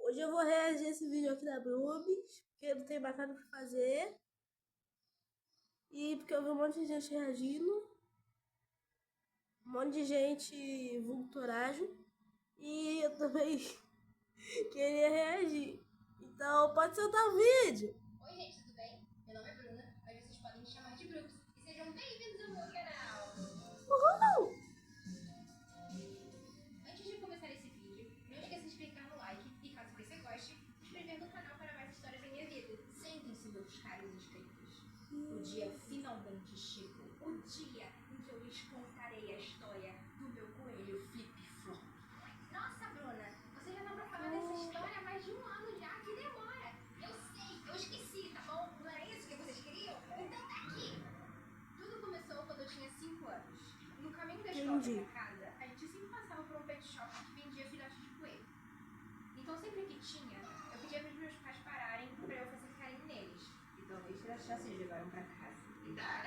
Hoje eu vou reagir a esse vídeo aqui da Brubis, porque eu não tenho mais nada pra fazer. E porque eu vi um monte de gente reagindo. Um monte de gente vultoragem. E eu também queria reagir. Então pode soltar o vídeo. Oi gente, tudo bem? Meu nome é Bruna, mas vocês podem me chamar de Brooks. E sejam bem-vindos ao meu canal! Uhul! Antes de começar esse vídeo, não esqueça de clicar no like e, caso você goste, inscrever no canal para mais histórias da minha vida. Sentem-se, meus caros inscritos. O dia finalmente chegou. O dia em que eu lhes contarei a história do meu coelho Flip Flop. Nossa, Bruna, você já tá pra falar dessa história há mais de um ano já. Que demora! Eu sei, eu esqueci, tá bom? Não era isso que vocês queriam? Então tá aqui! Tudo começou quando eu tinha 5 anos. No caminho da escola Entendi. pra casa, a gente sempre passava por um pet shop que vendia filhotes de coelho. Então sempre que tinha, eu pedia para os meus pais pararem pra eu fazer carinho neles. E talvez ter a chance de levar um pra casa.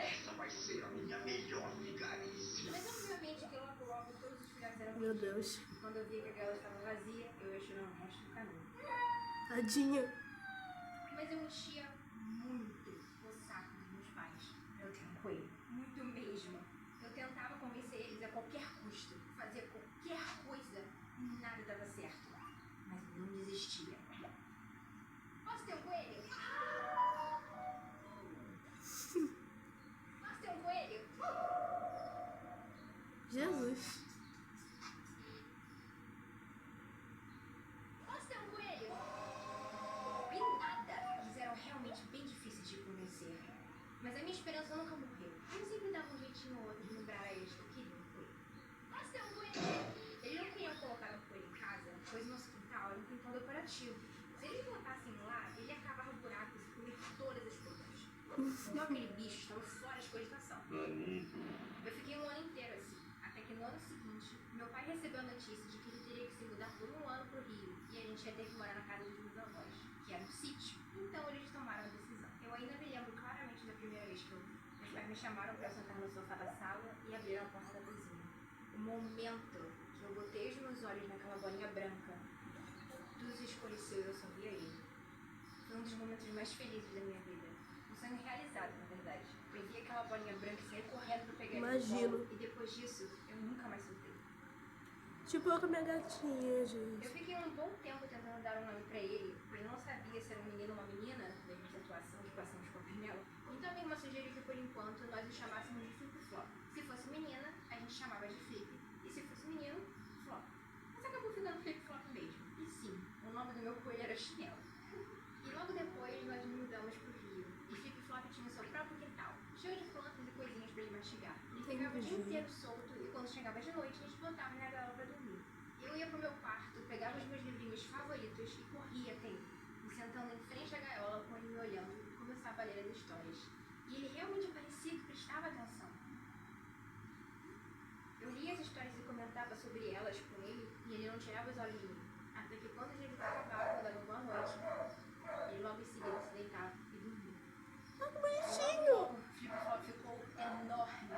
Essa vai ser a minha melhor vigarice. Mas obviamente que logo todos os filhotes eram Meu vendidos. Deus. E quando eu via que a gaiola estava vazia, eu ia chorar o resto do caminho. Tadinha. Mas eu enchia muito o saco dos meus pais pra eu ter um coelho. Muito mesmo. Eu tentava convencer eles a qualquer custo. Fazia qualquer coisa e nada dava certo. Mas eu não desistia. Posso ter um coelho? Posso ter um coelho? Jesus. Posso ter um coelho? E nada. Eles eram realmente bem difíceis de convencer. Mas a minha esperança nunca morreu. Eu sempre dava um jeitinho ou outro de lembrar a eles que eu queria um coelho. Posso ter um coelho? Eles não queriam colocar um coelho em casa, pois nosso quintal era um quintal decorativo. Se eles botassem lá, ele ia cavar buracos e comer todas as plantas. Então aquele bicho estava fora de cogitação. Eu fiquei um ano inteiro assim, até que no ano seguinte, meu pai recebeu a notícia de que ele teria que se mudar por um ano pro Rio e a gente ia ter que morar na casa dos meus avós, que era um sítio. Então eles tomaram a decisão. Eu ainda me lembro claramente da primeira vez que meus pais me chamaram para sentar no sofá da sala e abriram a porta da cozinha. O momento que eu botei os meus olhos naquela bolinha branca, tudo se escureceu e eu só via ele. Foi um dos momentos mais felizes da minha vida. Um sonho realizado, na verdade. Eu vi aquela bolinha branca e saí correndo pra pegar ele no Imagino. colo. E depois disso, eu nunca mais soltei. Tipo eu com a minha gatinha, gente. Eu fiquei um bom tempo tentando dar um nome pra ele, pois não sabia se era um menino ou uma menina, devido à situação que passamos com a Pernela. Então a minha irmã sugeriu que por enquanto nós o chamássemos de Flip Flop. Se fosse menina, a gente chamava de Flip. E se fosse menino, Flop. Mas acabou ficando Flip Flop mesmo. E sim, o nome do meu coelho era Chinelo. E logo depois nós nos mudamos pro Rio. E Flip Flop tinha o seu próprio quintal, cheio de plantas e coisinhas pra ele mastigar. Ele ficava o dia inteiro solto e quando chegava de noite a gente botava na gaiola pra dormir. Eu ia pro meu quarto, pegava os meus livrinhos favoritos e corria até ele, me sentando em frente à gaiola com ele me olhando e começava a ler as histórias. E ele realmente parecia que prestava atenção. Eu lia as histórias e comentava sobre elas com ele e ele não tirava os olhos de mim. Até que quando os livros acabavam, dava boa noite, ele logo em seguida se deitava e dormia. Ah, que bonitinho. O Flip Flop ficou enorme.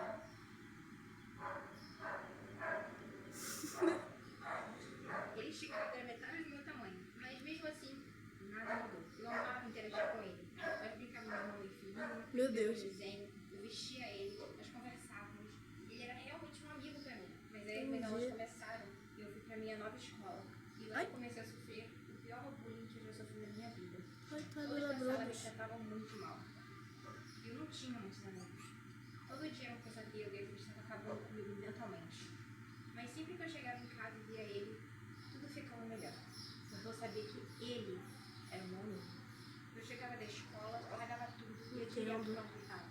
Ele esticava até metade do meu tamanho, mas mesmo assim, nada mudou. Eu amava interagir com ele. Nós brincávamos de mão e filhinho, Meu Deus. desenho, eu vestia ele, nós conversávamos. Ele era realmente um amigo pra mim. Mas aí as aulas começaram e eu fui pra minha nova escola. E lá eu comecei a sofrer o pior bullying que eu já sofri na minha vida. Coitada Todos da da sala me Brubis. tratavam muito mal. Eu não tinha muitos amigos. Todo dia era um pesadelo e eles estavam acabando comigo mentalmente. Mas sempre que eu chegava em casa e via ele, tudo ficava melhor. Porque eu sabia que ele era o meu amigo. Eu chegava da escola, eu largava tudo e ia direto pra onde ele estava.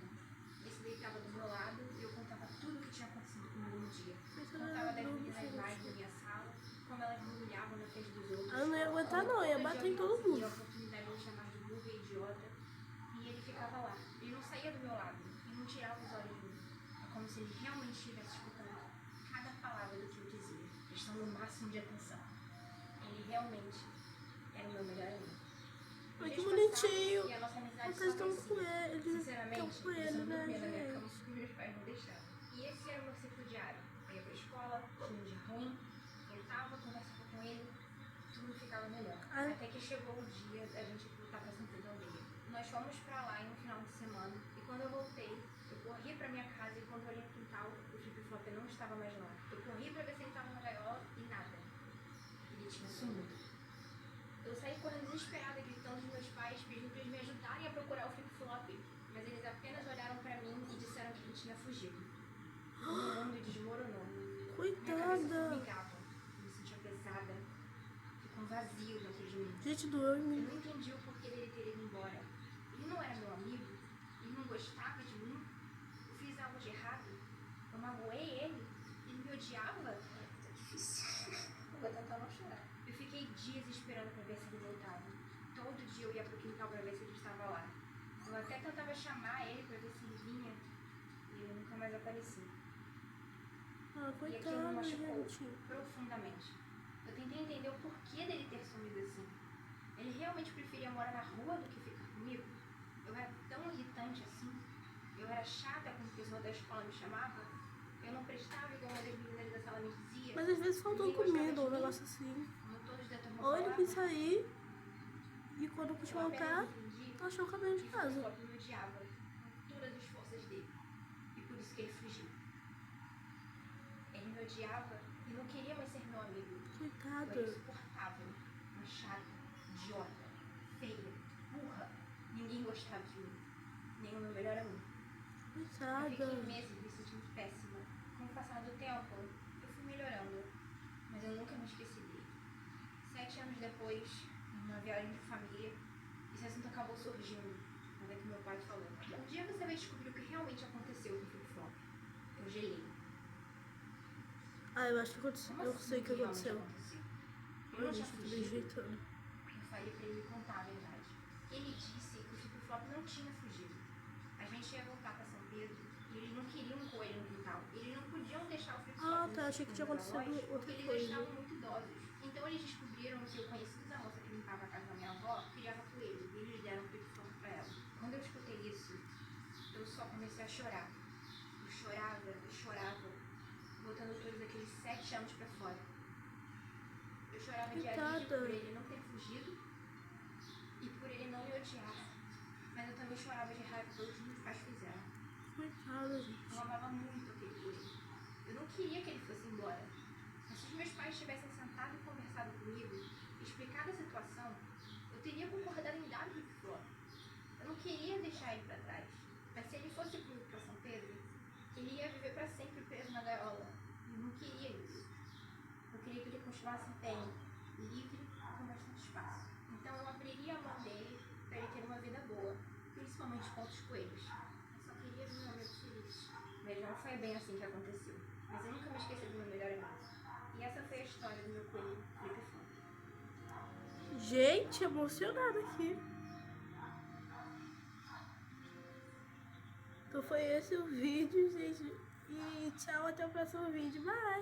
Ele se deitava do meu lado e eu contava tudo o que tinha acontecido comigo no dia. Contava das meninas mais da minha sala, como elas me humilhavam na frente dos outros. Eu não ia aguentar não, ia bater em todo mundo. E a oportunidade de me chamar de burra e idiota. E ele ficava lá. Ele não saía do meu lado e não tirava os olhos de mim. É como se ele realmente estivesse escutando cada palavra do que eu dizia, prestando o máximo de atenção. Ele realmente era o meu melhor amigo. Ai, que bonitinho. E a nossa amizade Vocês só estão com crescia. ele. Eles estão Sinceramente, com eu ele, só né, dormia na minha cama gente? porque meus pais não deixavam. E esse era o meu ciclo diário. Eu ia pra escola, tinha um dia ruim, voltava, conversava com ele, tudo tudo ficava melhor. Ah. Até que chegou o dia da gente voltar pra São Pedro da Aldeia. Nós fomos pra lá em um final de semana e quando eu voltei, eu corri pra minha casa e quando eu olhei pro quintal, o flip-flop não estava mais lá. Eu corri pra ver se ele estava na gaiola e nada. Ele tinha sumido. Eu saí correndo desesperada, gritando dos meus pais, pedindo pra eles me ajudarem a procurar o flip-flop, mas eles apenas olharam pra mim e disseram que ele tinha fugido. O meu mundo desmoronou. Minha cabeça Coitada. formigava, eu me sentia pesada, ficou um vazio dentro de mim. Gente, Eu dorme. não entendi o porquê dele ter ido embora. Ele não era meu amigo, ele não gostava de mim, eu fiz algo de errado, eu magoei ele, ele me odiava. Eu vou tentar não chorar. Eu fiquei dias esperando pra ver se ele voltava. Todo dia eu ia pro quintal pra ver se ele estava lá. Eu até tentava chamar ele pra ver se ele vinha e ele nunca mais aparecia. Ah, E aquilo me coitada, machucou gente. profundamente. Eu tentei entender o porquê dele ter sumido assim. Ele realmente preferia morar na rua do que ficar comigo? Eu era tão irritante assim? Eu era chata como o pessoal da escola me chamava? Eu não prestava igual uma das meninas da sala me dizia? Mas às vezes faltou Ninguém gostava comida, de um mim? negócio assim. Como todos da turma Ou ele falavam? quis sair e quando quis Eu apenas voltar, entendi achou o caminho de que o casa. flip-flop me odiava com todas as forças dele. E por isso que ele fugiu. Ele me odiava e não queria mais ser meu amigo. Eu era Coitada. insuportável, uma chata, idiota, feia, burra. Ninguém gostava de mim. Nem o meu melhor amigo. Eu Coitada. fiquei meses me sentindo péssima. Com o passar do tempo, eu fui melhorando. Mas eu nunca me esqueci dele. 7 anos depois, numa viagem de família, esse assunto acabou surgindo. Quando é que meu pai falou: um dia você vai descobrir o que realmente aconteceu com o flip-flop. Eu gelei. Ah, eu acho que aconteceu. Como Eu assim sei o que realmente aconteceu. Eu não Ai, tinha gente, tô fugido. dejeitando. Eu falei pra ele me contar a verdade. Ele disse que o flip-flop não tinha fugido. A gente ia voltar pra São Pedro e eles não queriam um coelho no quintal. Eles não podiam deixar o flip-flop Ah, no tá. Achei que tinha fundo da acontecido loja, outra porque eles coisa. estavam muito idosos. Então eles descobriram que o conhecido da moça que limpava a casa da minha avó criava coelho e eles deram o flip-flop pra ela. Quando eu escutei isso, eu só comecei a chorar. Eu chorava, botando todos aqueles 7 anos pra fora. Eu chorava de alívio Coitada. por ele não ter fugido e por ele não me odiar. Mas eu também chorava de raiva pelos que meus pais fizeram. Coitada, gente. Eu amava muito aquele coelho. Eu não queria que ele fosse embora. Mas se os meus pais tivessem sentado e conversado comigo, explicado a situação, eu teria concordado em dar o flip-flop. Eu não queria deixar ele pra trás. Mas se ele fosse comigo pra São Pedro, ele ia viver pra sempre preso na gaiola. Eu não queria isso. Eu queria que ele continuasse em pé, livre, com bastante espaço. Então eu abriria a mão dele para ele ter uma vida boa, principalmente com outros coelhos. Eu só queria ver meu amigo feliz. Mas não foi bem assim que aconteceu. Mas eu nunca me esqueci do meu melhor amigo. E essa foi a história do meu coelho flip-flop. Gente, emocionada aqui. Então foi esse o vídeo, gente. E tchau, até o próximo vídeo. Bye!